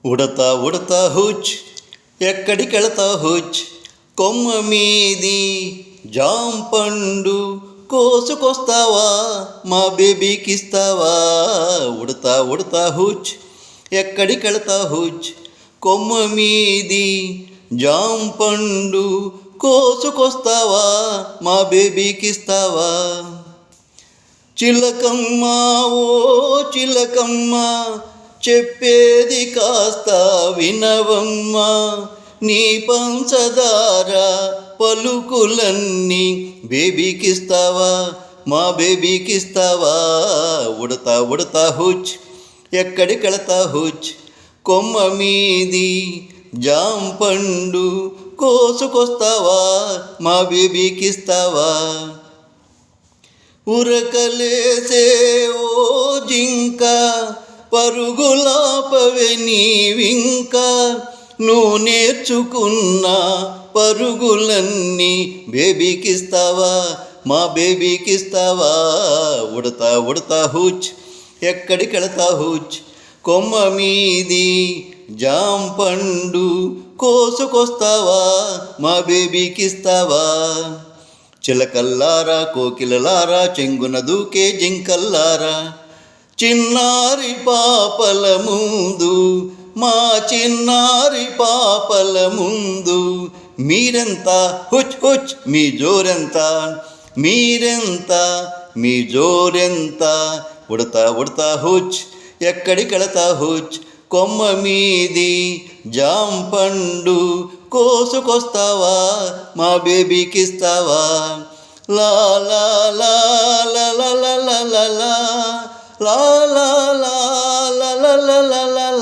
ఉడతా ఉడతా హుచ్ ఎక్కడికెళతా హుచ్ కొమ్మ మీది జాంపండు కోసుకొస్తావా మా బేబీకిస్తావా. ఉడతా ఉడతా హుచ్ ఎక్కడికెళతా హుచ్ కొమ్మ మీది జాంపండు కోసుకొస్తావా మా బేబీకిస్తావా. చిలకమ్మ ఓ చిలకమ్మ చెప్పేది కాస్త వినవమ్మా, నీ పంచదార పలుకులన్నీ బేబీకిస్తావా మా బేబీకిస్తావా. ఉడతా ఉడతా హుచ్ ఎక్కడికెళతా హుచ్ కొమ్మ మీది జాంపండు కోసుకొస్తావా మా బేబీకిస్తావా. ఉరకలేసే ఓ జింక పరుగులాపవే నీవింకా, నువ్వు నేర్చుకున్న పరుగులన్నీ బేబీకిస్తావా మా బేబీకిస్తావా. ఉడతా ఉడతా హుచ్ ఎక్కడికెళతా హుచ్ కొమ్మ మీది జాంపండు కోసుకొస్తావా మా బేబీకిస్తావా. చిలకల్లారా కోకిలలారా చెంగున దూకే జింకల్లారా, చిన్నారి పాపల ముందు మా చిన్నారి పాపల ముందు మీరెంత హుచ్ హుచ్ మీ జోరెంత, మీరెంత మీ జోరెంత. ఉడతా ఉడతా హుచ్ ఎక్కడికెళతా హుచ్ కొమ్మ మీది జాంపండు కోసుకొస్తావా మా బేబీకిస్తావా. లా లా లా లా లా లా లా లా లా లా లా లా లా లా లా.